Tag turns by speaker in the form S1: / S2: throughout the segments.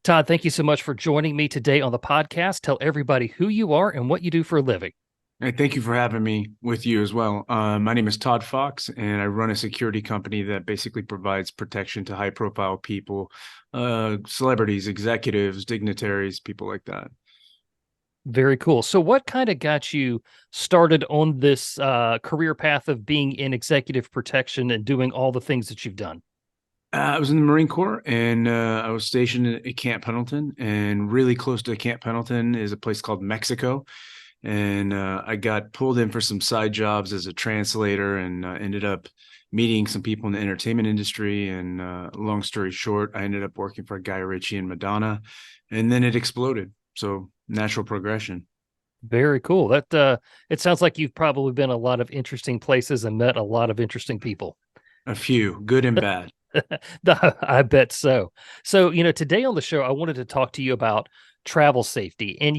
S1: Todd, thank you so much for joining me today on the podcast. Tell everybody who you are and what you do for a living.
S2: Hey, thank you for having me with you as well. My name is Todd Fox, and I run a security company that basically provides protection to high-profile people, celebrities, executives, dignitaries, people like that.
S1: Very cool. So, what kind of got you started on this career path of being in executive protection and doing all the things that you've done?
S2: I was in the Marine Corps, and I was stationed at Camp Pendleton, and really close to Camp Pendleton is a place called Mexico. And I got pulled in for some side jobs as a translator, and ended up meeting some people in the entertainment industry. And long story short, I ended up working for Guy Ritchie and Madonna, and then it exploded. So natural progression.
S1: Very cool. That it sounds like you've probably been a lot of interesting places and met a lot of interesting people.
S2: A few, good and bad.
S1: I bet so. So, today on the show, I wanted to talk to you about travel safety. And,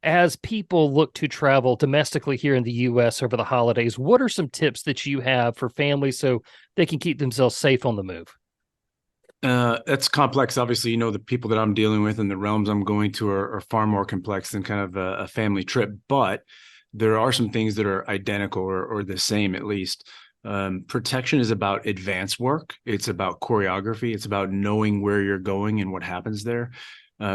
S1: as people look to travel domestically here in the US over the holidays, what are some tips that you have for families so they can keep themselves safe on the move?
S2: That's complex. Obviously, the people that I'm dealing with and the realms I'm going to are far more complex than kind of a family trip. But there are some things that are identical or the same, at least. Protection is about advance work. It's about choreography. It's about knowing where you're going and what happens there.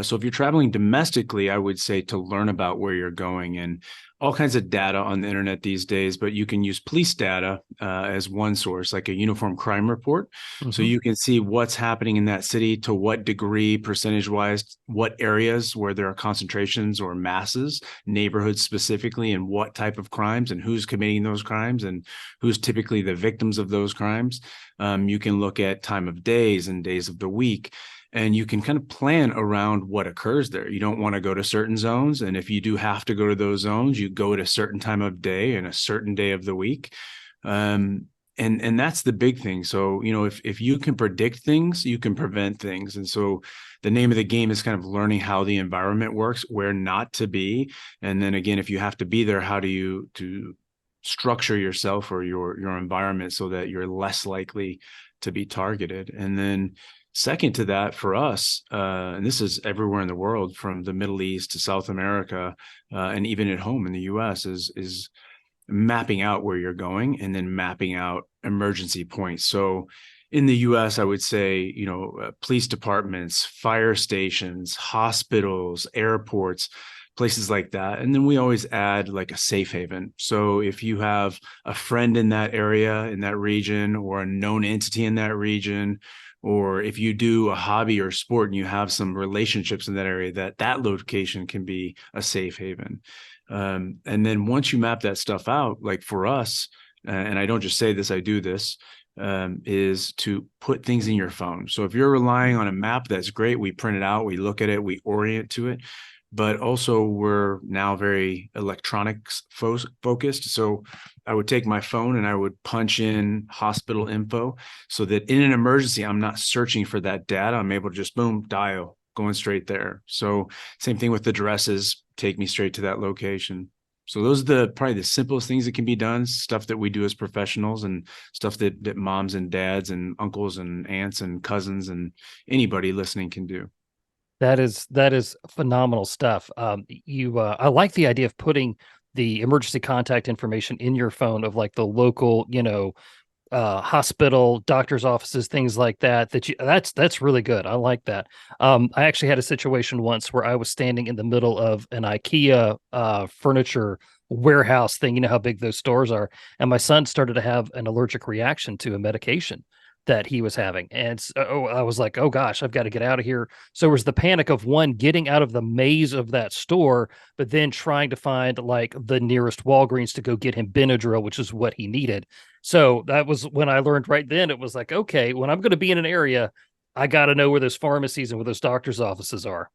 S2: So if you're traveling domestically, I would say to learn about where you're going and all kinds of data on the internet these days, but you can use police data as one source, like a uniform crime report. So
S1: Mhm.
S2: you can see what's happening in that city, to what degree, percentage wise, what areas where there are concentrations or masses, neighborhoods specifically, and what type of crimes and who's committing those crimes and who's typically the victims of those crimes. You can look at time of days and days of the week, and you can kind of plan around what occurs there. You don't want to go to certain zones, and if you do have to go to those zones, you go at a certain time of day and a certain day of the week. And that's the big thing. So if you can predict things, you can prevent things. And so the name of the game is kind of learning how the environment works, where not to be, and then again, if you have to be there, how do you to structure yourself or your environment so that you're less likely to be targeted. And then second to that, for us, and this is everywhere in the world, from the Middle East to South America, and even at home in the U.S., is mapping out where you're going and then mapping out emergency points. So in the US, I would say, police departments, fire stations, hospitals, airports, places like that. And then we always add like a safe haven. So if you have a friend in that area, in that region, or a known entity in that region, or if you do a hobby or sport and you have some relationships in that area, that location can be a safe haven. And then once you map that stuff out, like for us, and I don't just say this, I do this, is to put things in your phone. So if you're relying on a map, that's great. We print it out, we look at it, we orient to it. But also, we're now very electronics focused. So I would take my phone and I would punch in hospital info so that in an emergency, I'm not searching for that data. I'm able to just boom, dial, going straight there. So same thing with the addresses, take me straight to that location. So those are probably the simplest things that can be done, stuff that we do as professionals and stuff that moms and dads and uncles and aunts and cousins and anybody listening can do.
S1: That is phenomenal stuff. I like the idea of putting the emergency contact information in your phone of like the local, hospital, doctor's offices, things like that. That's really good. I like that. I actually had a situation once where I was standing in the middle of an IKEA furniture warehouse thing. You know how big those stores are, and my son started to have an allergic reaction to a medication that he was having, and so I was like, "Oh gosh, I've got to get out of here." So it was the panic of one getting out of the maze of that store, but then trying to find like the nearest Walgreens to go get him Benadryl, which is what he needed. So that was when I learned right then. It was like, okay, when I'm going to be in an area, I got to know where those pharmacies and where those doctors' offices are.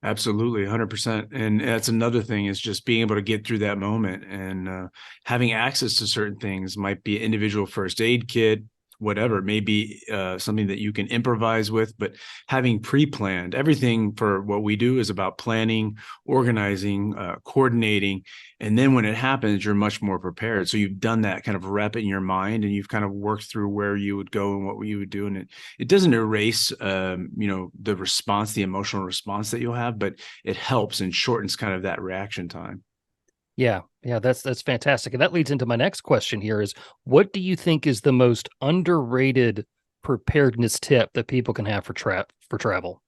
S2: Absolutely, 100%. And that's another thing, is just being able to get through that moment and having access to certain things. Might be an individual first aid kit, whatever. It may be something that you can improvise with, but having pre-planned everything for what we do is about planning, organizing, coordinating. And then when it happens, you're much more prepared. So you've done that kind of rep in your mind, and you've kind of worked through where you would go and what you would do. And it doesn't erase, the response, the emotional response that you'll have, but it helps and shortens kind of that reaction time.
S1: Yeah, yeah, that's fantastic. And that leads into my next question here is what do you think is the most underrated preparedness tip that people can have for travel?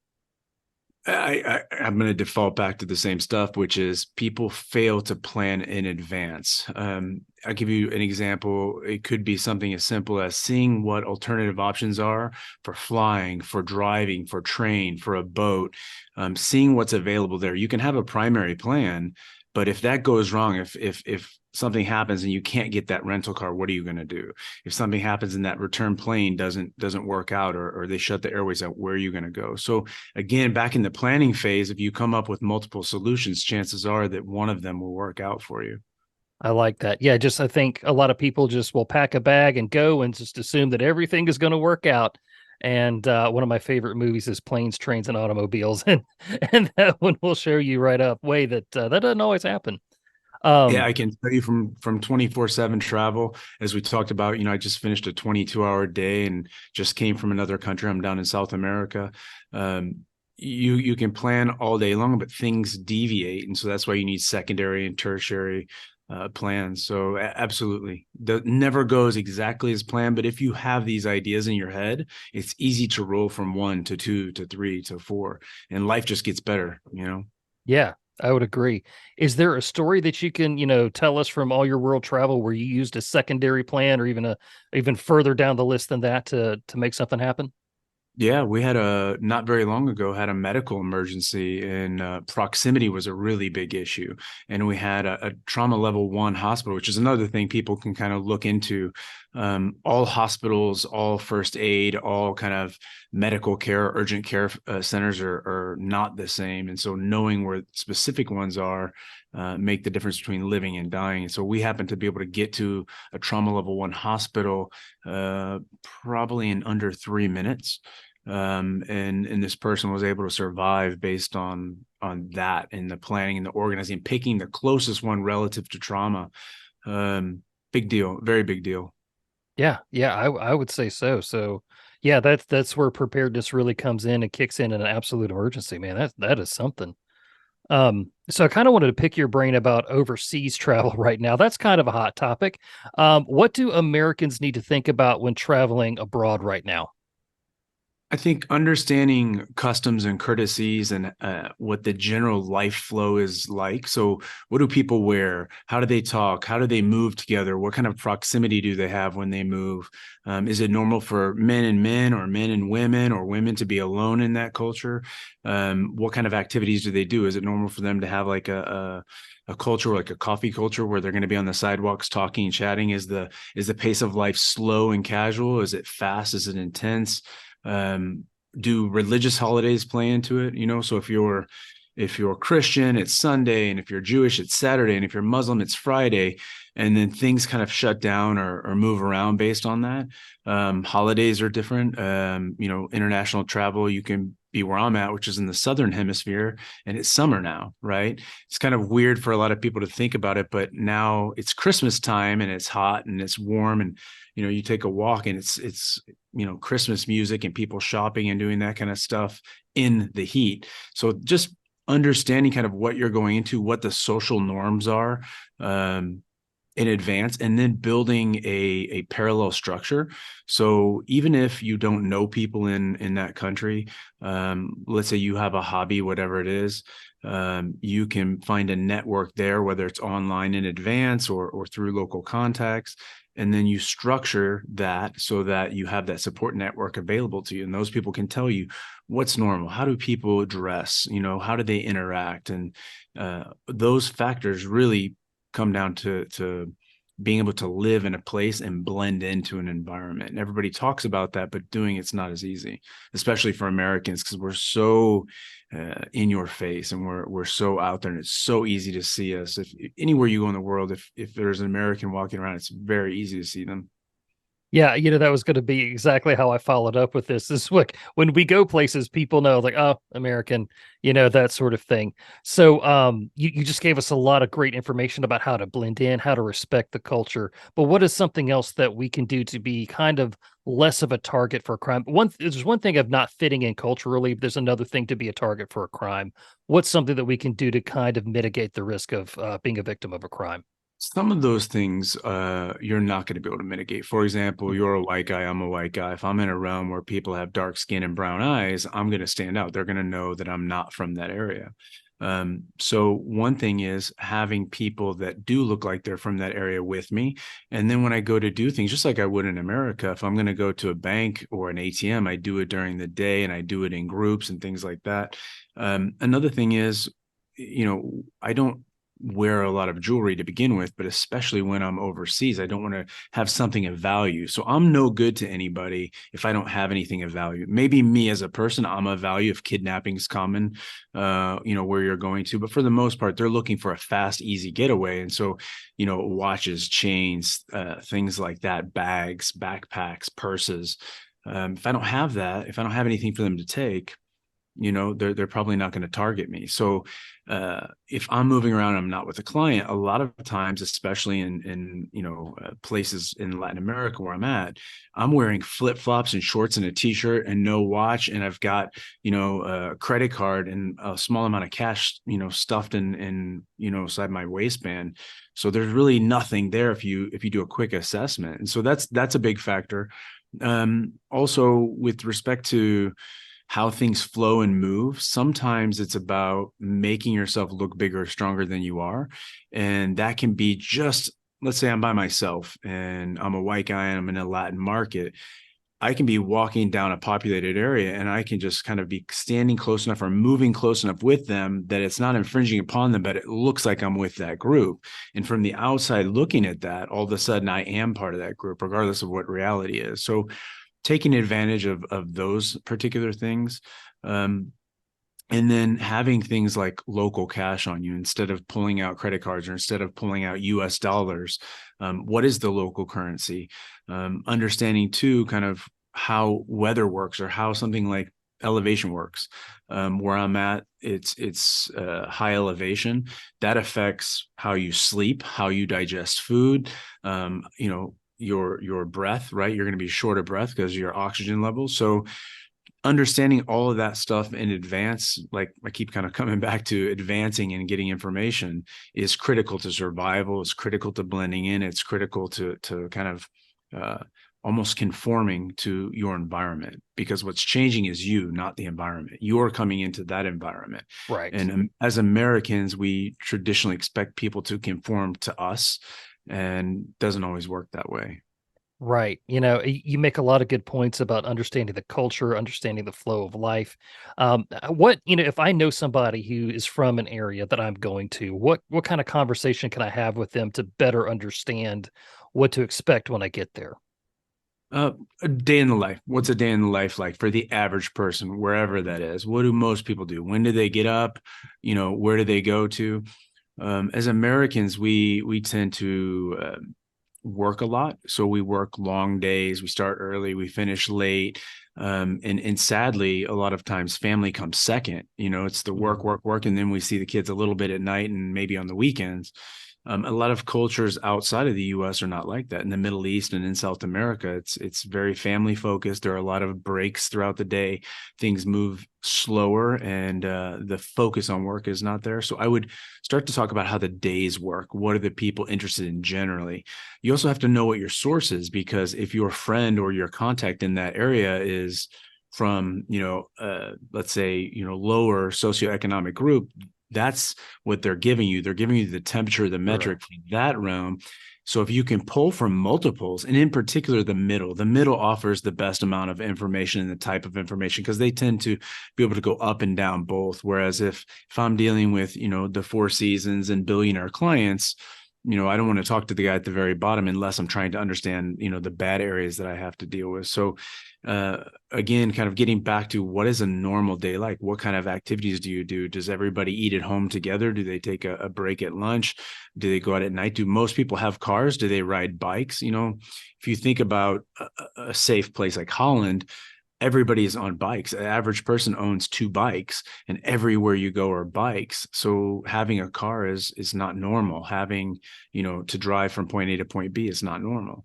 S2: I'm going to default back to the same stuff, which is people fail to plan in advance. I'll give you an example. It could be something as simple as seeing what alternative options are for flying, for driving, for train, for a boat, seeing what's available there. You can have a primary plan, but if that goes wrong, if something happens and you can't get that rental car, what are you going to do? If something happens and that return plane doesn't work out, or they shut the airways out, where are you going to go? So again, back in the planning phase, if you come up with multiple solutions, chances are that one of them will work out for you.
S1: I like that. Yeah, just I think a lot of people just will pack a bag and go and just assume that everything is going to work out. And one of my favorite movies is Planes, Trains, and Automobiles, and that one will show you right up way that that doesn't always happen.
S2: Yeah,
S1: Um,
S2: I can tell you from 24/7 travel, as we talked about, I just finished a 22-hour day and just came from another country. I'm down in South America. You can plan all day long, but things deviate, and so that's why you need secondary and tertiary plans. So absolutely, never goes exactly as planned. But if you have these ideas in your head, it's easy to roll from one to two to three to four, and life just gets better.
S1: yeah, I would agree. Is there a story that you can, tell us from all your world travel where you used a secondary plan or even further down the list than that to make something happen?
S2: Yeah, we had not very long ago had a medical emergency, and proximity was a really big issue. And we had a trauma level 1 hospital, which is another thing people can kind of look into. All hospitals, all first aid, all kind of medical care, urgent care centers are not the same. And so knowing where specific ones are make the difference between living and dying. And so we happened to be able to get to a trauma level 1 hospital probably in under 3 minutes, and this person was able to survive based on that and the planning and the organizing, picking the closest one relative to trauma. Big deal, very big deal.
S1: Yeah, yeah, I would say so. So, yeah, that's where preparedness really comes in and kicks in an absolute emergency, man. That is something. So I kind of wanted to pick your brain about overseas travel right now. That's kind of a hot topic. What do Americans need to think about when traveling abroad right now?
S2: I think understanding customs and courtesies and what the general life flow is like. So, what do people wear? How do they talk? How do they move together? What kind of proximity do they have when they move? Is it normal for men and men, or men and women, or women to be alone in that culture? What kind of activities do they do? Is it normal for them to have like a culture, like a coffee culture, where they're going to be on the sidewalks talking and chatting? Is the pace of life slow and casual? Is it fast? Is it intense? um, do religious holidays play into it? So if you're Christian, it's Sunday, and if you're Jewish, it's Saturday, and if you're Muslim, it's Friday, and then things kind of shut down or move around based on that. Holidays are different. International travel, you can be where I'm at, which is in the southern hemisphere, and it's summer now, right? It's kind of weird for a lot of people to think about it, but now it's Christmas time and it's hot and it's warm, and you take a walk and it's Christmas music and people shopping and doing that kind of stuff in the heat. So just understanding kind of what you're going into, what the social norms are, in advance, and then building a parallel structure. So even if you don't know people in that country, let's say you have a hobby, whatever it is, you can find a network there, whether it's online in advance or through local contacts. And then you structure that so that you have that support network available to you. And those people can tell you what's normal. How do people dress? How do they interact? And those factors really come down to being able to live in a place and blend into an environment. And everybody talks about that, but doing it's not as easy, especially for Americans, because we're so in your face, and we're so out there, and it's so easy to see us. If anywhere you go in the world, if there's an American walking around, it's very easy to see them.
S1: Yeah, that was going to be exactly how I followed up with this. Is like when we go places, people know like, oh, American, that sort of thing. So, you just gave us a lot of great information about how to blend in, how to respect the culture. But what is something else that we can do to be kind of less of a target for crime? There's one thing of not fitting in culturally, but there's another thing to be a target for a crime. What's something that we can do to kind of mitigate the risk of being a victim of a crime?
S2: Some of those things you're not going to be able to mitigate. For example,
S1: Mhm.
S2: you're a white guy, I'm a white guy. If I'm in a realm where people have dark skin and brown eyes, I'm going to stand out. They're going to know that I'm not from that area. So one thing is having people that do look like they're from that area with me. And then when I go to do things, just like I would in America, if I'm going to go to a bank or an ATM, I do it during the day and I do it in groups and things like that. Another thing is, I don't wear a lot of jewelry to begin with, but especially when I'm overseas, I don't want to have something of value. So I'm no good to anybody if I don't have anything of value. Maybe me as a person, I'm of value if kidnapping's common, where you're going to. But for the most part, they're looking for a fast, easy getaway. And so, watches, chains, things like that, bags, backpacks, purses. If I don't have that, if I don't have anything for them to take, they're probably not going to target me. So if I'm moving around, I'm not with a client. A lot of times, especially in places in Latin America where I'm at, I'm wearing flip flops and shorts and a t-shirt and no watch, and I've got a credit card and a small amount of cash stuffed in inside my waistband. So there's really nothing there if you do a quick assessment, and so that's a big factor. Also, with respect to how things flow and move, sometimes it's about making yourself look bigger, stronger than you are. And that can be just, let's say I'm by myself and I'm a white guy and I'm in a Latin market. I can be walking down a populated area and I can just kind of be standing close enough or moving close enough with them that it's not infringing upon them, but it looks like I'm with that group. And from the outside looking at that, all of a sudden I am part of that group, regardless of what reality is. So taking advantage of those particular things, um, and then having things like local cash on you instead of pulling out credit cards or instead of pulling out US dollars. What is the local currency? Understanding too kind of how weather works or how something like elevation works. Where I'm at, it's high elevation that affects how you sleep, how you digest food. Your breath, right? You're going to be short of breath because of your oxygen levels. So understanding all of that stuff in advance, like I keep kind of coming back to advancing and getting information, is critical to survival. It's critical to blending in. It's critical to kind of uh, almost conforming to your environment, because what's changing is you, not the environment. You're coming into that environment.
S1: Right.
S2: And as Americans, we traditionally expect people to conform to us, and doesn't always work that way.
S1: Right. You make a lot of good points about understanding the culture, understanding the flow of life. If I know somebody who is from an area that I'm going to, what kind of conversation can I have with them to better understand what to expect when I get there?
S2: A day in the life. What's a day in the life like for the average person, wherever that is? What do most people do? When do they get up? Where do they go to? As Americans, we tend to work a lot. So we work long days. We start early, we finish late. And sadly, a lot of times family comes second. It's the work,
S1: Mhm.
S2: work, work, and then we see the kids a little bit at night and maybe on the weekends. A lot of cultures outside of the U.S. are not like that. In the Middle East and in South America, it's very family focused. There are a lot of breaks throughout the day. Things move slower, and the focus on work is not there. So I would start to talk about how the days work. What are the people interested in generally? You also have to know what your source is, because if your friend or your contact in that area is from, let's say, lower socioeconomic group, that's what they're giving you. They're giving you the temperature, the
S1: Sure.
S2: metric for that realm. So if you can pull from multiples, and in particular the middle offers the best amount of information and the type of information, because they tend to be able to go up and down both. Whereas if I'm dealing with the Four Seasons and billionaire clients, I don't want to talk to the guy at the very bottom unless I'm trying to understand, the bad areas that I have to deal with. So, again, kind of getting back to what is a normal day like? What kind of activities do you do? Does everybody eat at home together? Do they take a break at lunch? Do they go out at night? Do most people have cars? Do they ride bikes? If you think about a safe place like Holland, everybody is on bikes. An average person owns two bikes, and everywhere you go are bikes. So having a car is not normal. Having, to drive from point A to point B is not normal.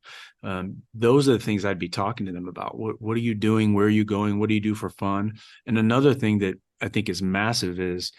S2: Those are the things I'd be talking to them about. What are you doing? Where are you going? What do you do for fun? And another thing that I think is massive is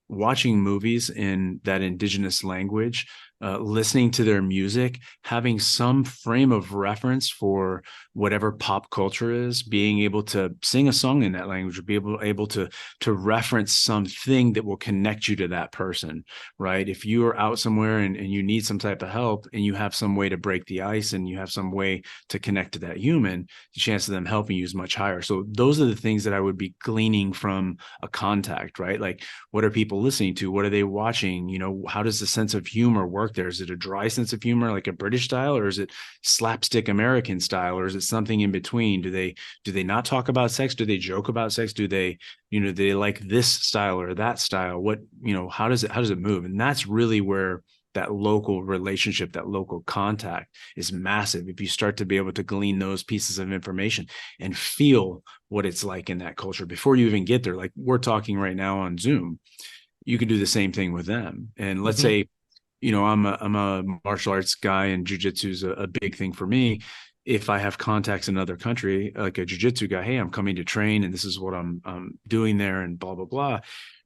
S2: watching movies in that indigenous language, listening to their music, having some frame of reference for whatever pop culture is, being able to sing a song in that language, or be able to reference something that will connect you to that person, right? If you are out somewhere and you need some type of help and you have some way to break the ice and you have some way to connect to that human, the chance of them helping you is much higher. So those are the things that I would be gleaning from a contact, right? Like, what are people listening to? What are they watching? How does the sense of humor work there? Is it a dry sense of humor like a British style, or is it slapstick American style, or is it something in between? Do they not talk about sex? Do they joke about sex? Do they like this style or that style? How does it move? And that's really where that local relationship, that local contact is massive. If you start to be able to glean those pieces of information and feel what it's like in that culture before you even get there, like we're talking right now on Zoom, you can do the same thing with them. And let's
S1: Hmm.
S2: say, I'm a martial arts guy and jujitsu is a big thing for me. If I have contacts in another country, like a jujitsu guy, hey, I'm coming to train and this is what I'm doing there and blah, blah, blah.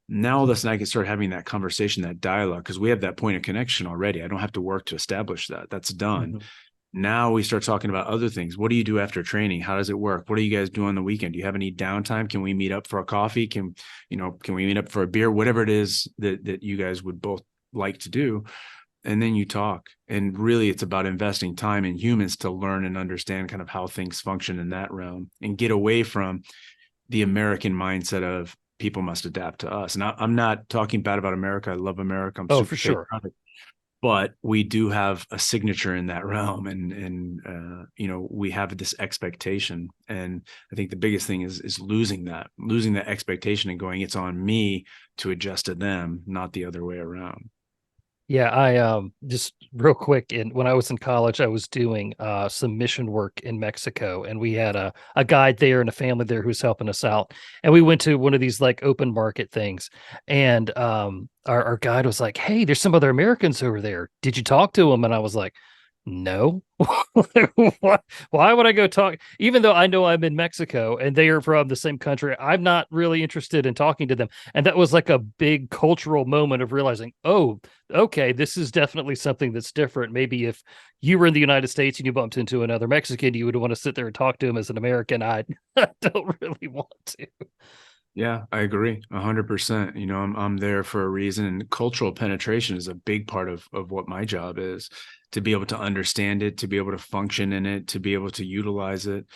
S2: Now all of a sudden I can start having that conversation, that dialogue, because we have that point of connection already. I don't have to work to establish that. That's done.
S1: Hmm.
S2: Now we start talking about other things. What do you do after training? How does it work? What do you guys do on the weekend? Do you have any downtime? Can we meet up for a coffee? Can we meet up for a beer? Whatever it is that you guys would both like to do. And then you talk. And really it's about investing time in humans to learn and understand kind of how things function in that realm and get away from the American mindset of people must adapt to us. And I'm not talking bad about America. I love America. I'm
S1: Oh,
S2: super
S1: for sure.
S2: patriotic, but we do have a signature in that realm, and we have this expectation. And I think the biggest thing is losing that expectation and going, it's on me to adjust to them, not the other way around.
S1: Yeah, I just real quick, and when I was in college, I was doing some mission work in Mexico, and we had a guide there and a family there who was helping us out. And we went to one of these like open market things, and our guide was like, "Hey, there's some other Americans over there. Did you talk to them?" And I was like, "No." Why would I go talk? Even though I know I'm in Mexico and they are from the same country, I'm not really interested in talking to them. And that was like a big cultural moment of realizing, oh, okay, this is definitely something that's different. Maybe if you were in the United States and you bumped into another Mexican, you would want to sit there and talk to him as an American. I don't really want to.
S2: Yeah, I agree 100%. I'm there for a reason, and cultural penetration is a big part of what my job is, to be able to understand it, to be able to function in it, to be able to utilize it.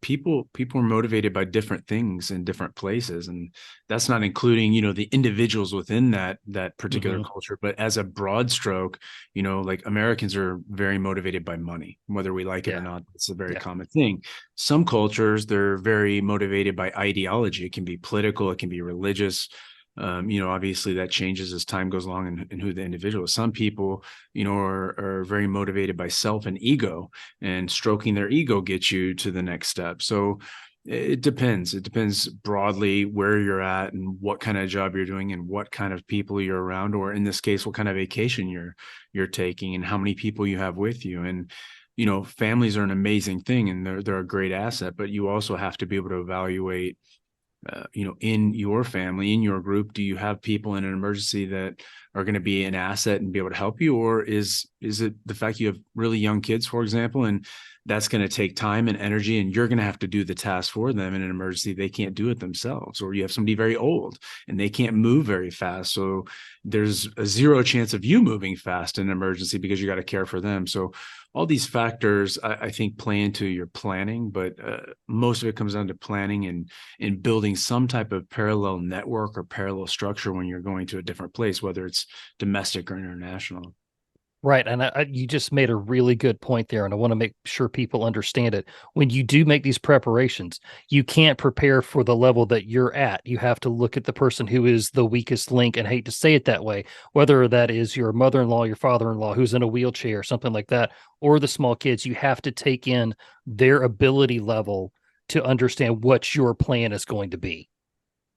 S2: People are motivated by different things in different places, and that's not including the individuals within that particular
S1: Hmm.
S2: culture, but as a broad stroke, like Americans are very motivated by money, whether we like it or
S1: Yeah.
S2: not. It's a very
S1: Yeah.
S2: common thing. Some cultures, they're very motivated by ideology. It can be political, it can be religious. Obviously that changes as time goes along, and who the individual is. Some people, are very motivated by self and ego, and stroking their ego gets you to the next step. So it depends. It depends broadly where you're at and what kind of job you're doing and what kind of people you're around, or in this case, what kind of vacation you're taking and how many people you have with you. And families are an amazing thing, and they're a great asset, but you also have to be able to evaluate, in your family, in your group, do you have people in an emergency that are going to be an asset and be able to help you? Or is it the fact you have really young kids, for example, and that's going to take time and energy, and you're going to have to do the task for them in an emergency? They can't do it themselves. Or you have somebody very old and they can't move very fast. So there's a zero chance of you moving fast in an emergency because you got to care for them. So all these factors, I think, play into your planning, but most of it comes down to planning and building some type of parallel network or parallel structure when you're going to a different place, whether it's domestic or international.
S1: Right. And you just made a really good point there. And I want to make sure people understand it. When you do make these preparations, you can't prepare for the level that you're at. You have to look at the person who is the weakest link, and hate to say it that way, whether that is your mother in law, your father in law who's in a wheelchair, something like that, or the small kids. You have to take in their ability level to understand what your plan is going to be.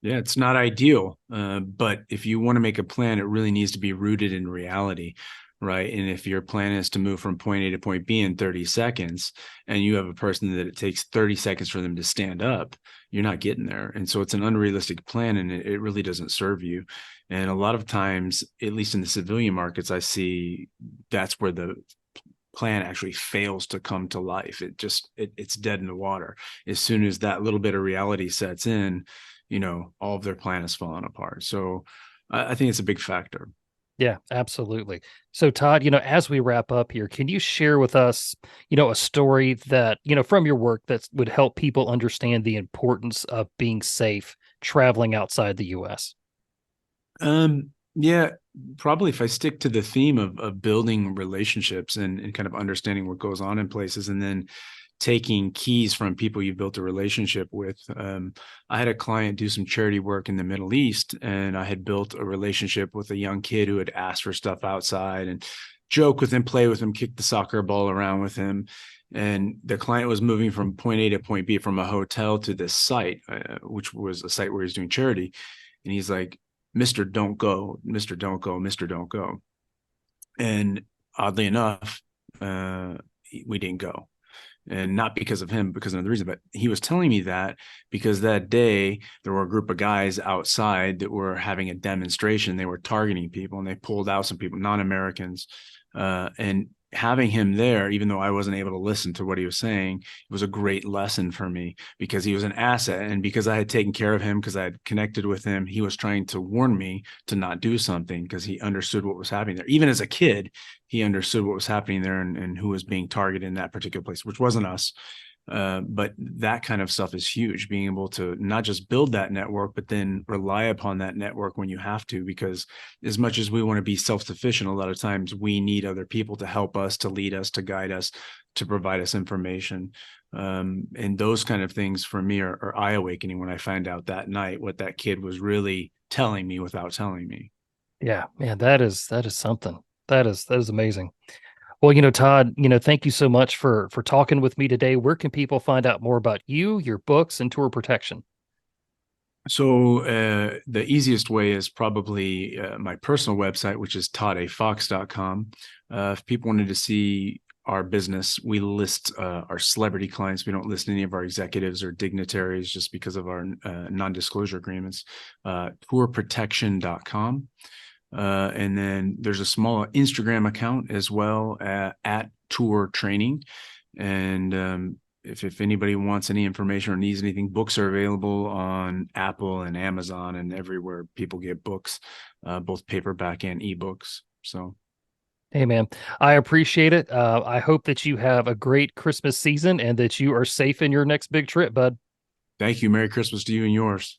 S2: Yeah, it's not ideal, but if you want to make a plan, it really needs to be rooted in reality, right? And if your plan is to move from point A to point B in 30 seconds, and you have a person that it takes 30 seconds for them to stand up, you're not getting there. And so it's an unrealistic plan, and it really doesn't serve you. And a lot of times, at least in the civilian markets, I see that's where the plan actually fails to come to life. It's dead in the water. As soon as that little bit of reality sets in, all of their plan is falling apart. So I think it's a big factor.
S1: Yeah, absolutely. So, Todd, as we wrap up here, can you share with us, a story that, from your work that would help people understand the importance of being safe traveling outside the US?
S2: Yeah, probably if I stick to the theme of building relationships and kind of understanding what goes on in places, and then taking keys from people you've built a relationship with. I had a client do some charity work in the Middle East, and I had built a relationship with a young kid who had asked for stuff outside and joke with him, play with him, kick the soccer ball around with him. And the client was moving from point A to point B from a hotel to this site, which was a site where he's doing charity. And he's like, Mr. Don't go, Mr. Don't go, Mr. Don't go. And oddly enough, we didn't go, and not because of him, because of another reason. But he was telling me that because that day there were a group of guys outside that were having a demonstration. They were targeting people, and they pulled out some people, non-Americans. And having him there, even though I wasn't able to listen to what he was saying, it was a great lesson for me because he was an asset. And because I had taken care of him, because I had connected with him, he was trying to warn me to not do something because he understood what was happening there. Even as a kid, he understood what was happening there, and who was being targeted in that particular place, which wasn't us. But that kind of stuff is huge, being able to not just build that network, but then rely upon that network when you have to, because as much as we want to be self-sufficient, a lot of times we need other people to help us, to lead us, to guide us, to provide us information. And those kind of things for me are eye-awakening when I find out that night what that kid was really telling me without telling me.
S1: Yeah, man, that is something. That is amazing. Well, Todd, thank you so much for talking with me today. Where can people find out more about you, your books, and tour protection?
S2: So the easiest way is probably my personal website, which is toddafox.com. If people wanted to see our business, we list our celebrity clients. We don't list any of our executives or dignitaries just because of our non-disclosure agreements. Tourprotection.com. And then there's a small Instagram account as well at Tour Training. And if anybody wants any information or needs anything, books are available on Apple and Amazon and everywhere people get books, both paperback and ebooks. So,
S1: Hey, man, I appreciate it. I hope that you have a great Christmas season and that you are safe in your next big trip, bud.
S2: thank you. Merry Christmas to you and yours.